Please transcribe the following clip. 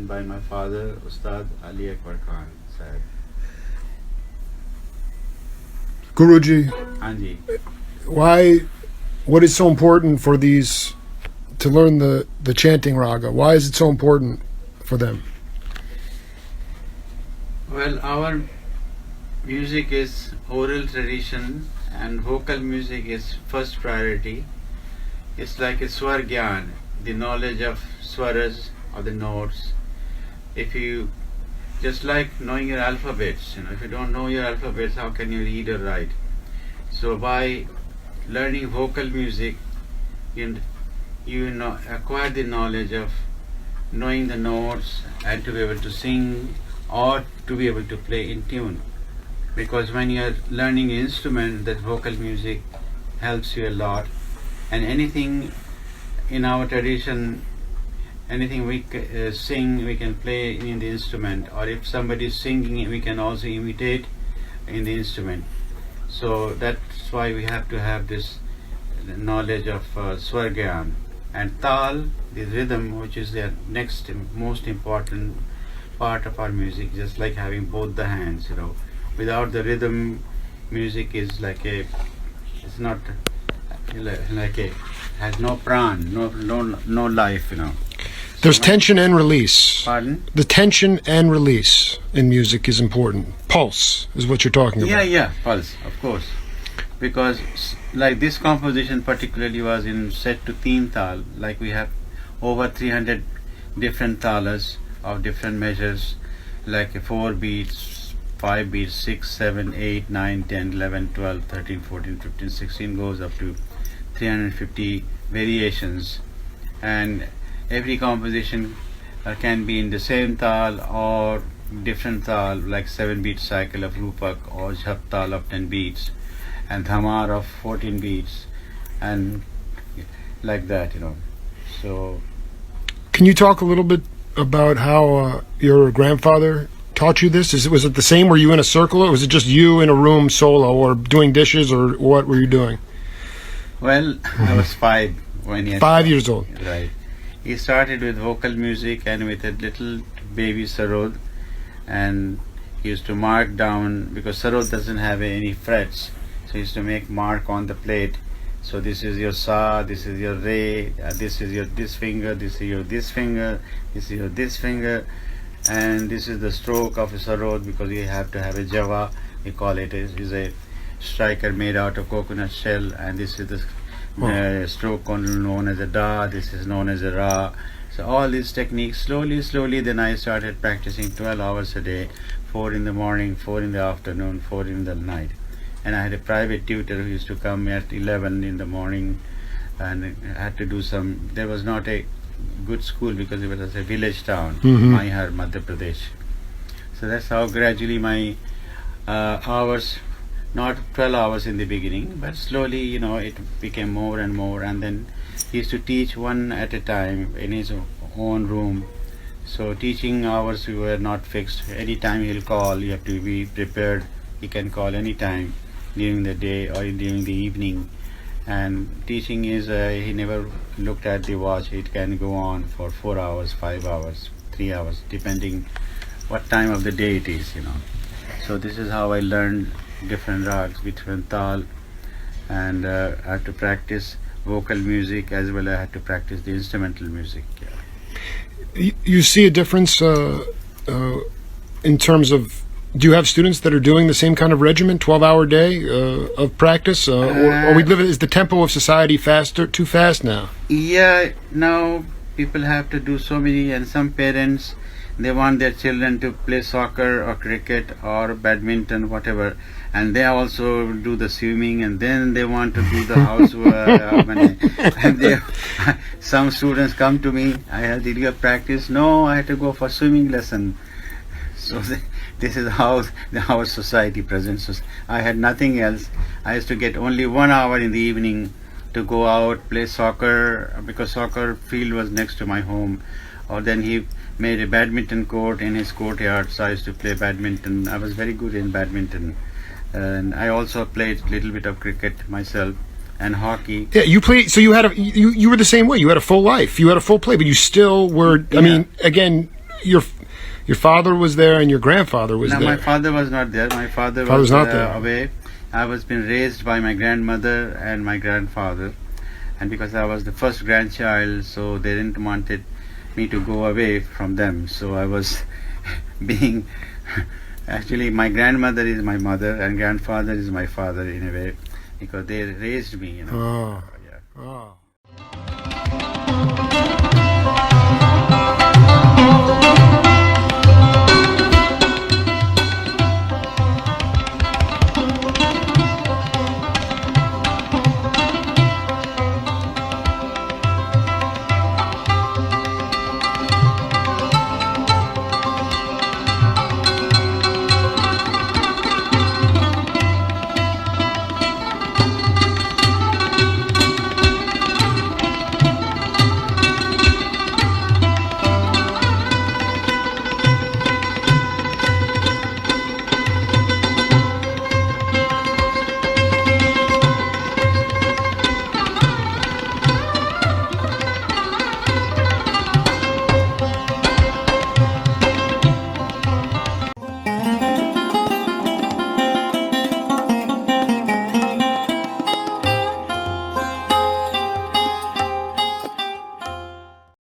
By my father, Ustad Aashish, saheb. Guruji, Anji. What is so important for these to learn the chanting raga? Why is it so important for them? Well, our music is oral tradition and vocal music is first priority. It's like a swar gyan, the knowledge of swaras or the notes. If you just like knowing your alphabets, if you don't know your alphabets, how can you read or write? So by learning vocal music, you acquire the knowledge of knowing the notes and to be able to sing or to be able to play in tune. Because when you are learning an instrument, that vocal music helps you a lot. And anything in our tradition, anything we sing, we can play in the instrument, or if somebody is singing, we can also imitate in the instrument. So that's why we have to have this knowledge of Swargyan. And Tal, the rhythm, which is the next most important part of our music, just like having both the hands. Without the rhythm, music is it's not has no pran, no life. There's tension and release. Pardon? The tension and release in music is important. Pulse is what you're talking about. Yeah, pulse, of course. Because like this composition particularly was set to Teen Tal. Like we have over 300 different talas of different measures, like 4 beats, 5 beats, 6, 7, 8, 9, 10, 11, 12, 13, 14, 15, 16 goes up to 350 variations. And every composition can be in the same tal or different tal, like 7-beat cycle of Rupak or Jhap tal of 10 beats and Dhamar of 14 beats and like that, So, can you talk a little bit about how your grandfather taught you this? Was it the same? Were you in a circle, or was it just you in a room solo, or doing dishes, or what were you doing? Well, I was 5 when he had 5 years old. Right. He started with vocal music and with a little baby Sarode, and he used to mark down, because Sarode doesn't have any frets, so he used to make mark on the plate. So this is your sa, this is your re, this is your this finger, this is your this finger, this is your this finger, and this is the stroke of a Sarode, because you have to have a java, we call it, is a striker made out of coconut shell, and this is the stroke known as a da, this is known as a ra. So all these techniques, slowly, then I started practicing 12 hours a day, 4 in the morning, 4 in the afternoon, 4 in the night. And I had a private tutor who used to come at 11 in the morning, and I had to do some, there was not a good school because it was a village town, Maihar, Madhya Pradesh. So that's how gradually my hours, not 12 hours in the beginning, but slowly, it became more and more. And then he used to teach one at a time in his own room. So teaching hours were not fixed. Anytime he'll call, you have to be prepared. He can call anytime during the day or during the evening. And teaching is, he never looked at the watch. It can go on for 4 hours, 5 hours, 3 hours, depending what time of the day it is, So this is how I learned different rags, different tal, and I had to practice vocal music as well. I had to practice the instrumental music. You see a difference in terms of, do you have students that are doing the same kind of regimen, 12-hour day of practice, or we live? Is the tempo of society too fast now? Yeah, now people have to do so many, and some parents, they want their children to play soccer or cricket or badminton, whatever, and they also do the swimming, and then they want to do the housework. And some students come to me, did you have practice? No, I had to go for swimming lesson. So this is how our society presents us. I had nothing else. I used to get only 1 hour in the evening to go out, play soccer, because soccer field was next to my home. Or then he made a badminton court in his courtyard, so I used to play badminton. I was very good in badminton. And I also played a little bit of cricket myself and hockey. Yeah, you played. So you had you were the same way. You had a full life. You had a full play, but you still were. I mean, again, your father was there and your grandfather was there. No, my father was not there. My father was not there. Away. I was been raised by my grandmother and my grandfather, and because I was the first grandchild, so they didn't wanted me to go away from them. So I was being. Actually, my grandmother is my mother and grandfather is my father in a way, because they raised me. Oh. Yeah. Oh.